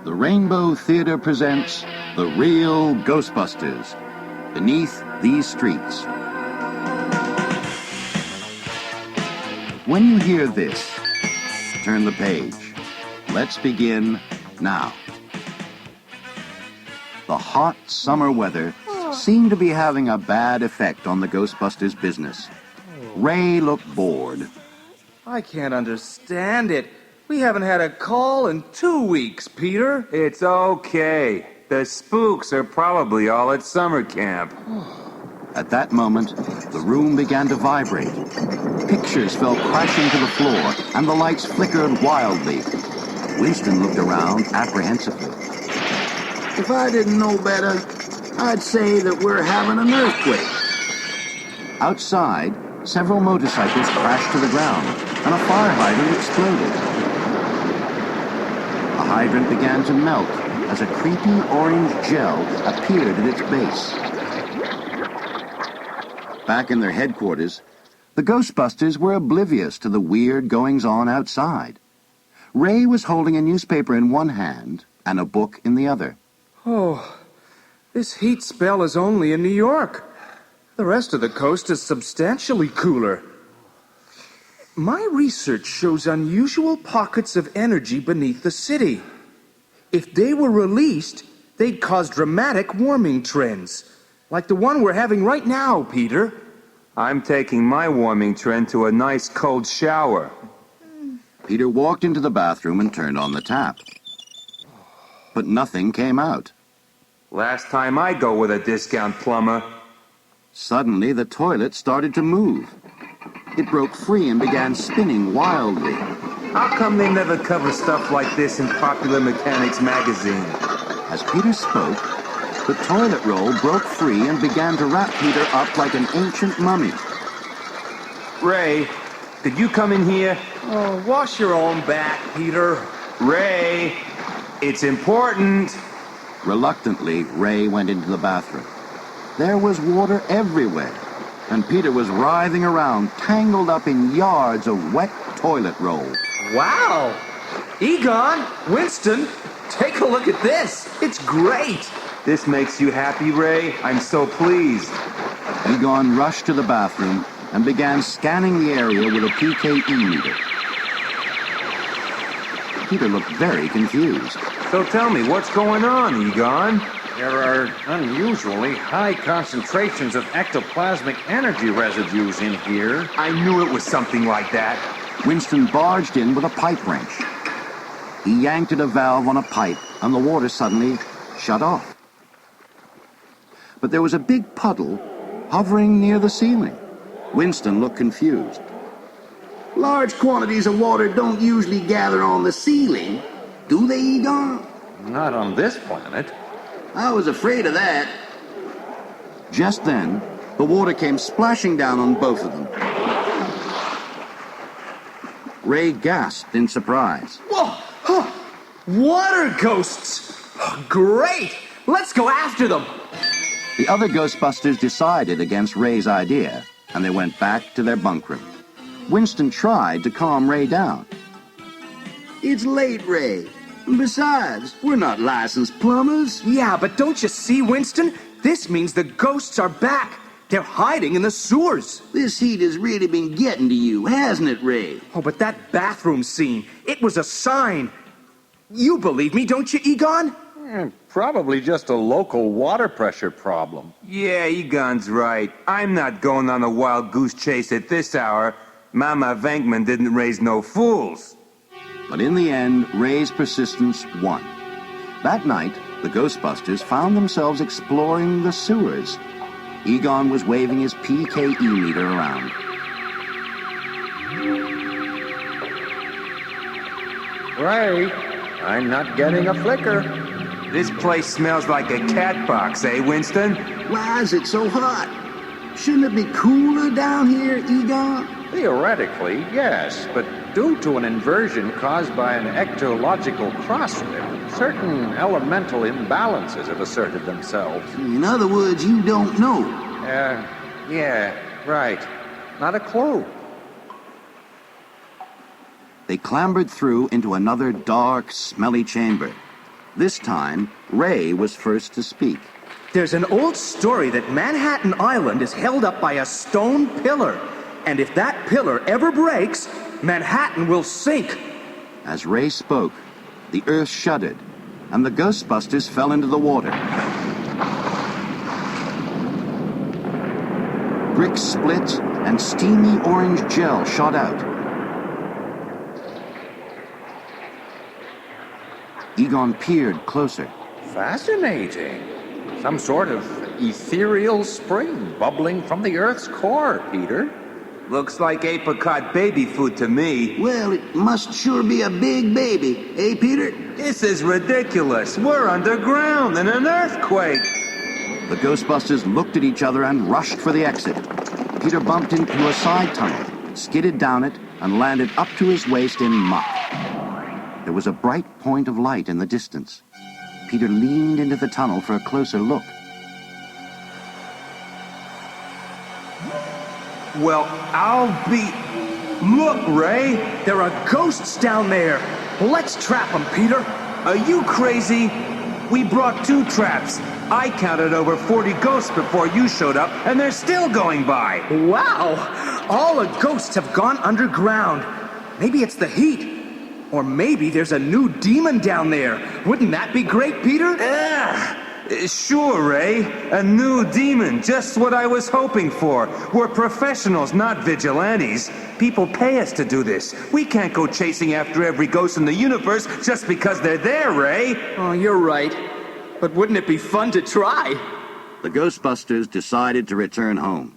The Rainbow Theater presents The Real Ghostbusters, Beneath These Streets. When you hear this, turn the page. Let's begin now. The hot summer weather seemed to be having a bad effect on the Ghostbusters business. Ray looked bored. I can't understand it. We haven't had a call in 2 weeks, Peter. It's okay. The spooks are probably all at summer camp. At that moment, the room began to vibrate. Pictures fell crashing to the floor, and the lights flickered wildly. Winston looked around apprehensively. If I didn't know better, I'd say that we're having an earthquake. Outside, several motorcycles crashed to the ground, and a fire hydrant exploded. The hydrant began to melt as a creepy orange gel appeared at its base. Back in their headquarters, the Ghostbusters were oblivious to the weird goings-on outside. Ray was holding a newspaper in one hand and a book in the other. Oh, this heat spell is only in New York. The rest of the coast is substantially cooler. My research shows unusual pockets of energy beneath the city. If they were released, they'd cause dramatic warming trends, like the one we're having right now, Peter. I'm taking my warming trend to a nice cold shower. Peter walked into the bathroom and turned on the tap. But nothing came out. Last time I go with a discount plumber. Suddenly, the toilet started to move. It broke free and began spinning wildly. How come they never cover stuff like this in Popular Mechanics magazine? As Peter spoke, the toilet roll broke free and began to wrap Peter up like an ancient mummy. Ray, could you come in here? Oh, wash your own back, Peter. Ray, it's important. Reluctantly, Ray went into the bathroom. There was water everywhere, and Peter was writhing around, tangled up in yards of wet toilet roll. Wow! Egon, Winston, take a look at this. It's great. This makes you happy, Ray? I'm so pleased. Egon rushed to the bathroom and began scanning the area with a PKE meter. Peter looked very confused. So tell me, what's going on, Egon? There are unusually high concentrations of ectoplasmic energy residues in here. I knew it was something like that. Winston barged in with a pipe wrench. He yanked at a valve on a pipe, and the water suddenly shut off. But there was a big puddle hovering near the ceiling. Winston looked confused. Large quantities of water don't usually gather on the ceiling, do they, Egon? Not on this planet. I was afraid of that. Just then, the water came splashing down on both of them. Ray gasped in surprise. Whoa! Huh. Water ghosts! Great! Let's go after them! The other Ghostbusters decided against Ray's idea, and they went back to their bunk room. Winston tried to calm Ray down. It's late, Ray. And besides, we're not licensed plumbers. Yeah, but don't you see, Winston? This means the ghosts are back. They're hiding in the sewers. This heat has really been getting to you, hasn't it, Ray? Oh, but that bathroom scene, it was a sign. You believe me, don't you, Egon? Probably just a local water pressure problem. Yeah, Egon's right. I'm not going on a wild goose chase at this hour. Mama Venkman didn't raise no fools. But in the end, Ray's persistence won. That night, the Ghostbusters found themselves exploring the sewers. Egon was waving his PKE meter around. Ray, I'm not getting a flicker. This place smells like a cat box, eh, Winston? Why is it so hot? Shouldn't it be cooler down here, Egon? Theoretically, yes, but due to an inversion caused by an ectological crosswind, certain elemental imbalances have asserted themselves. In other words, you don't know. Yeah, right. Not a clue. They clambered through into another dark, smelly chamber. This time, Ray was first to speak. There's an old story that Manhattan Island is held up by a stone pillar. And if that pillar ever breaks, Manhattan will sink. As Ray spoke, the earth shuddered, and the Ghostbusters fell into the water. Bricks split, and steamy orange gel shot out. Egon peered closer. Fascinating. Some sort of ethereal spring bubbling from the Earth's core, Peter. Looks like apricot baby food to me. Well, it must sure be a big baby, eh, Peter? This is ridiculous. We're underground in an earthquake. The Ghostbusters looked at each other and rushed for the exit. Peter bumped into a side tunnel, skidded down it, and landed up to his waist in muck. There was a bright point of light in the distance. Peter leaned into the tunnel for a closer look. Well, I'll be... Look, Ray! There are ghosts down there. Let's trap them, Peter. Are you crazy? We brought 2 traps. I counted over 40 ghosts before you showed up, and they're still going by. Wow! All the ghosts have gone underground. Maybe it's the heat. Or maybe there's a new demon down there. Wouldn't that be great, Peter? Sure, Ray. A new demon. Just what I was hoping for. We're professionals, not vigilantes. People pay us to do this. We can't go chasing after every ghost in the universe just because they're there, Ray. Oh, you're right. But wouldn't it be fun to try? The Ghostbusters decided to return home.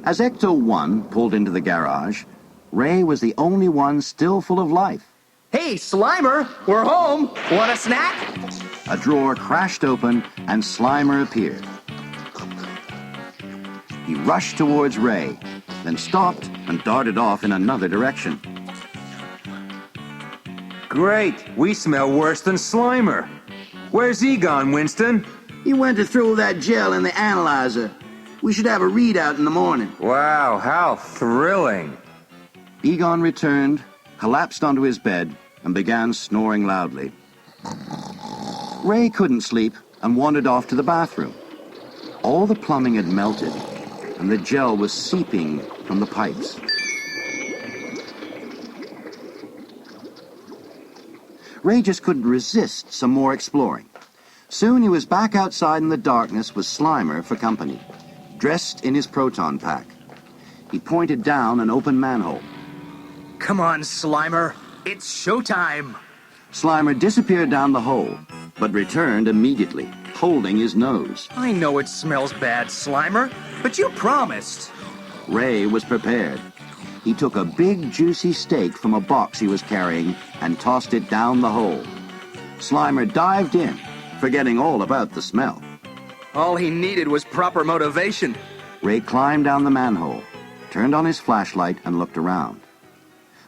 As Ecto-1 pulled into the garage, Ray was the only one still full of life. Hey, Slimer, we're home. Want a snack? A drawer crashed open, and Slimer appeared. He rushed towards Ray, then stopped and darted off in another direction. Great. We smell worse than Slimer. Where's Egon, Winston? He went to throw that gel in the analyzer. We should have a readout in the morning. Wow, how thrilling. Egon returned, collapsed onto his bed, and began snoring loudly. Ray couldn't sleep and wandered off to the bathroom. All the plumbing had melted, and the gel was seeping from the pipes. Ray just couldn't resist some more exploring. Soon he was back outside in the darkness with Slimer for company, dressed in his proton pack. He pointed down an open manhole. Come on, Slimer. It's showtime. Slimer disappeared down the hole, but returned immediately, holding his nose. I know it smells bad, Slimer, but you promised. Ray was prepared. He took a big, juicy steak from a box he was carrying and tossed it down the hole. Slimer dived in, forgetting all about the smell. All he needed was proper motivation. Ray climbed down the manhole, turned on his flashlight, and looked around.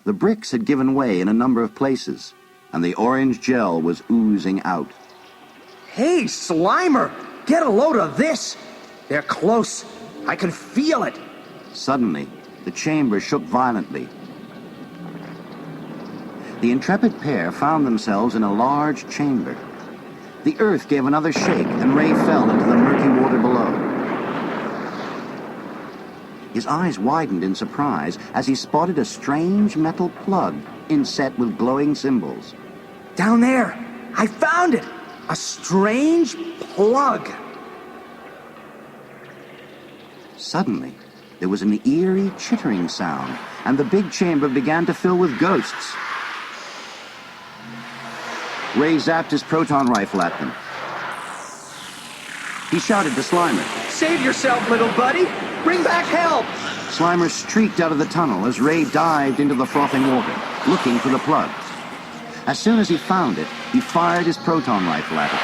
The bricks had given way in a number of places, and the orange gel was oozing out. Hey, Slimer, get a load of this. They're close. I can feel it. Suddenly, the chamber shook violently. The intrepid pair found themselves in a large chamber. The earth gave another shake, and Ray fell into the murky water below. His eyes widened in surprise as he spotted a strange metal plug inset with glowing symbols. Down there, I found it. A strange plug. Suddenly, there was an eerie chittering sound, and the big chamber began to fill with ghosts. Ray zapped his proton rifle at them. He shouted to Slimer. Save yourself, little buddy. Bring back help. Slimer streaked out of the tunnel as Ray dived into the frothing water, looking for the plug. As soon as he found it, he fired his proton rifle at it.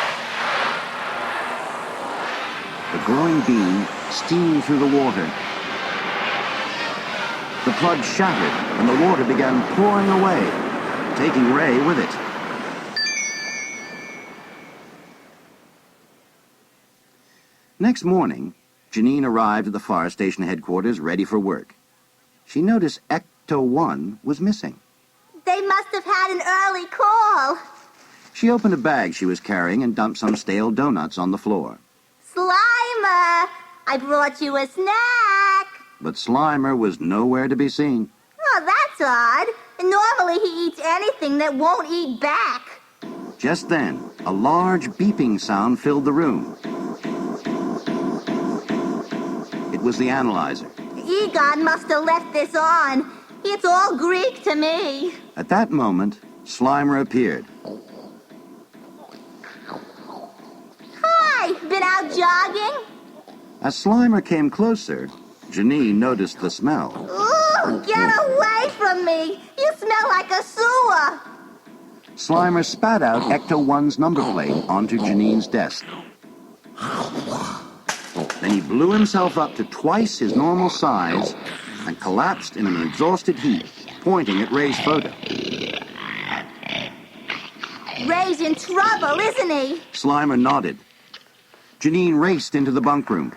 The glowing beam steamed through the water. The plug shattered, and the water began pouring away, taking Ray with it. Next morning, Janine arrived at the fire station headquarters ready for work. She noticed Ecto-1 was missing. They must have had an early call. She She opened a bag she was carrying and dumped some stale donuts on the floor. Slimer, I brought you a snack. But Slimer was nowhere to be seen. Oh, that's odd. Normally he eats anything that won't eat back. Just then, a large beeping sound filled the room. It was the analyzer. Egon must have left this on. It's all Greek to me. At that moment, Slimer appeared. Hi, been out jogging? As Slimer came closer, Janine noticed the smell. Ooh, get away from me. You smell like a sewer. Slimer spat out Ecto-1's number plate onto Janine's desk. Then he blew himself up to twice his normal size and collapsed in an exhausted heap, pointing at Ray's photo. Ray's in trouble, isn't he? Slimer nodded. Janine raced into the bunk room.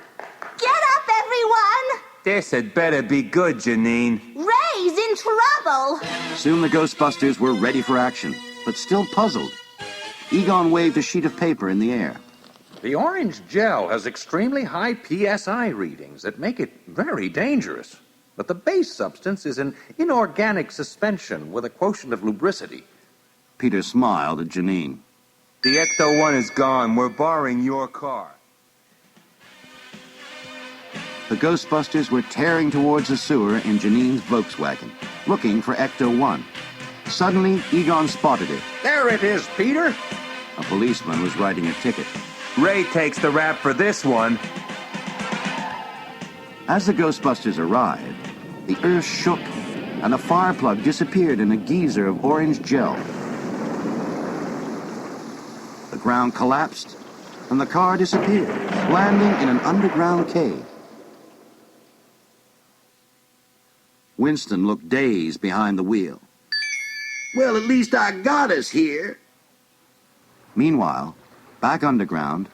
Get up, everyone! This had better be good, Janine. Ray's in trouble! Soon the Ghostbusters were ready for action, but still puzzled. Egon waved a sheet of paper in the air. The orange gel has extremely high PSI readings that make it very dangerous. But the base substance is an inorganic suspension with a quotient of lubricity. Peter smiled at Janine. The Ecto-1 is gone. We're borrowing your car. The Ghostbusters were tearing towards the sewer in Janine's Volkswagen, looking for Ecto-1. Suddenly, Egon spotted it. There it is, Peter! A policeman was writing a ticket. Ray takes the rap for this one. As the Ghostbusters arrived, the earth shook, and a fire plug disappeared in a geyser of orange gel. The ground collapsed, and the car disappeared, landing in an underground cave. Winston looked dazed behind the wheel. Well, at least I got us here. Meanwhile, back underground,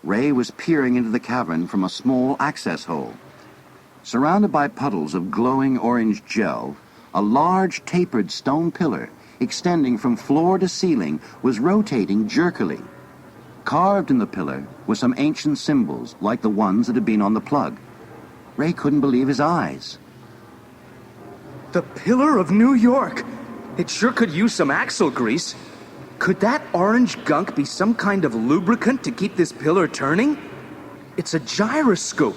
Ray was peering into the cavern from a small access hole. Surrounded by puddles of glowing orange gel, a large tapered stone pillar, extending from floor to ceiling, was rotating jerkily. Carved in the pillar were some ancient symbols like the ones that had been on the plug. Ray couldn't believe his eyes. The Pillar of New York. It sure could use some axle grease. Could that orange gunk be some kind of lubricant to keep this pillar turning? It's a gyroscope.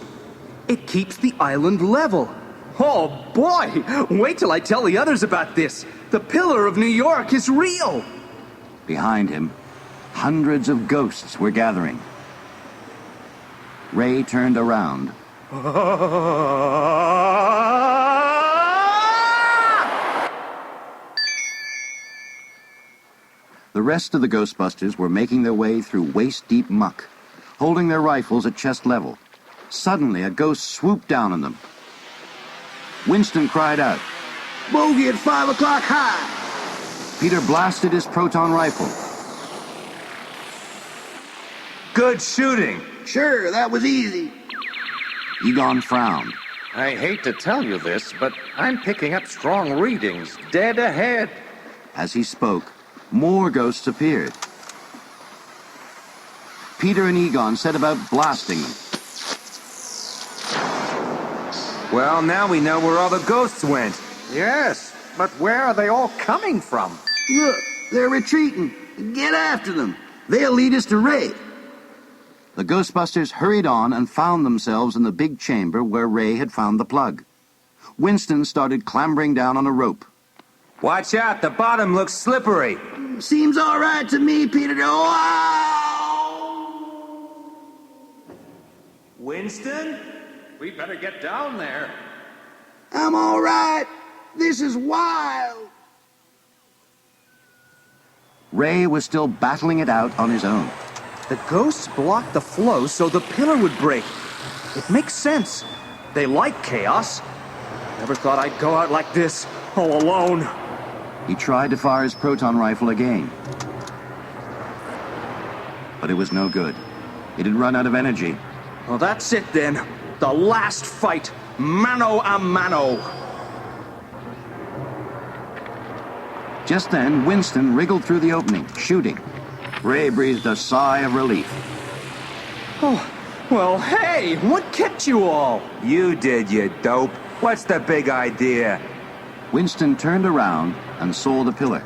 It keeps the island level. Oh boy! Wait till I tell the others about this. The Pillar of New York is real. Behind him, hundreds of ghosts were gathering. Ray turned around. The rest of the Ghostbusters were making their way through waist-deep muck, holding their rifles at chest level. Suddenly, a ghost swooped down on them. Winston cried out. Bogey at 5 o'clock high. Peter blasted his proton rifle. Good shooting. Sure, that was easy. Egon frowned. I hate to tell you this, but I'm picking up strong readings dead ahead. As he spoke, more ghosts appeared. Peter and Egon set about blasting them. Well, now we know where all the ghosts went. Yes, but where are they all coming from? Look, they're retreating. Get after them. They'll lead us to Ray. The Ghostbusters hurried on and found themselves in the big chamber where Ray had found the plug. Winston started clambering down on a rope. Watch out, the bottom looks slippery. Seems all right to me, Peter. Wow! Winston? We better get down there. I'm all right. This is wild. Ray was still battling it out on his own. The ghosts blocked the flow so the pillar would break. It makes sense. They like chaos. Never thought I'd go out like this, all alone. He tried to fire his proton rifle again. But it was no good. It had run out of energy. Well, that's it then. The last fight. Mano a mano. Just then, Winston wriggled through the opening, shooting. Ray breathed a sigh of relief. Oh, well, hey, what kept you all? You did, you dope. What's the big idea? Winston turned around and saw the pillar.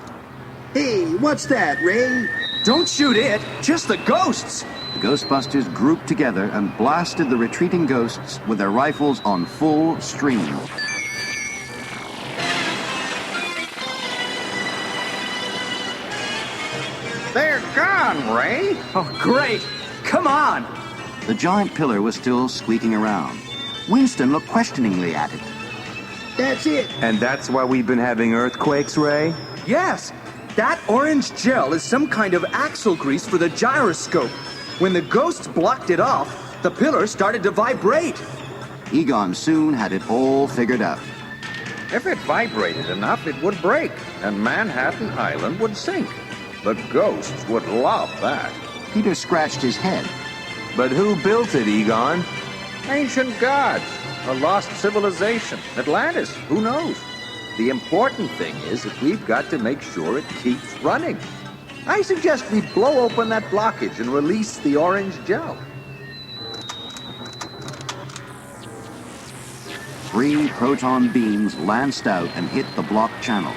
Hey, what's that, Ray? Don't shoot it, just the ghosts. The Ghostbusters grouped together and blasted the retreating ghosts with their rifles on full stream. They're gone, Ray. Oh, great. Come on. The giant pillar was still squeaking around. Winston looked questioningly at it. That's it. And that's why we've been having earthquakes, Ray? Yes, that orange gel is some kind of axle grease for the gyroscope. When the ghosts blocked it off, the pillar started to vibrate. Egon soon had it all figured out. If it vibrated enough, it would break, and Manhattan Island would sink. The ghosts would love that. Peter scratched his head. But who built it, Egon? Ancient gods, a lost civilization, Atlantis, who knows? The important thing is that we've got to make sure it keeps running. I suggest we blow open that blockage and release the orange gel. 3 proton beams lanced out and hit the blocked channel.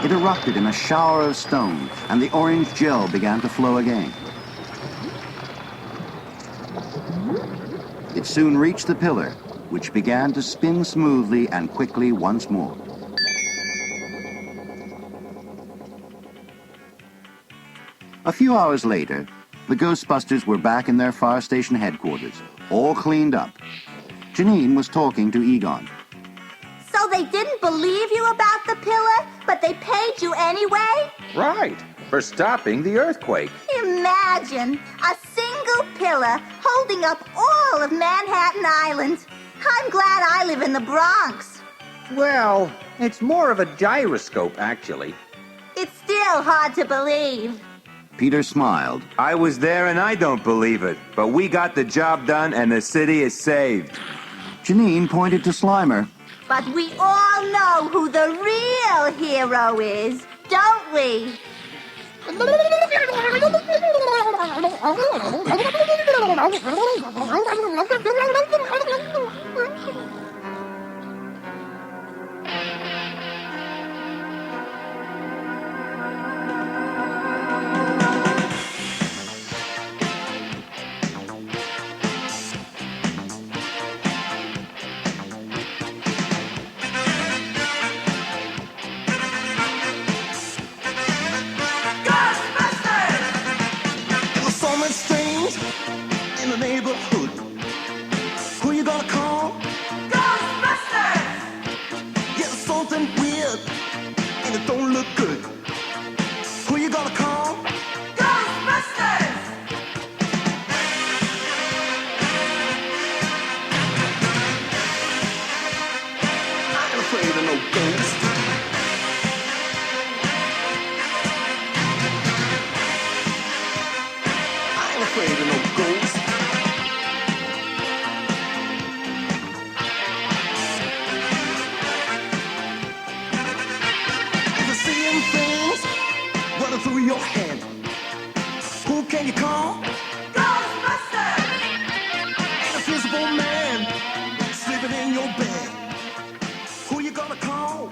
It erupted in a shower of stone, and the orange gel began to flow again. It soon reached the pillar, which began to spin smoothly and quickly once more. A few hours later, the Ghostbusters were back in their fire station headquarters, all cleaned up. Janine was talking to Egon. So they didn't believe you about the pillar, but they paid you anyway? Right, for stopping the earthquake. Imagine a single pillar holding up all of Manhattan Island. I'm glad I live in the Bronx. Well, it's more of a gyroscope, actually. It's still hard to believe. Peter smiled. I was there and I don't believe it. But we got the job done and the city is saved. Janine pointed to Slimer. But we all know who the real hero is, don't we? Through your head, who can you call? Ghostbusters! An invisible man sleeping in your bed. Who you gonna call?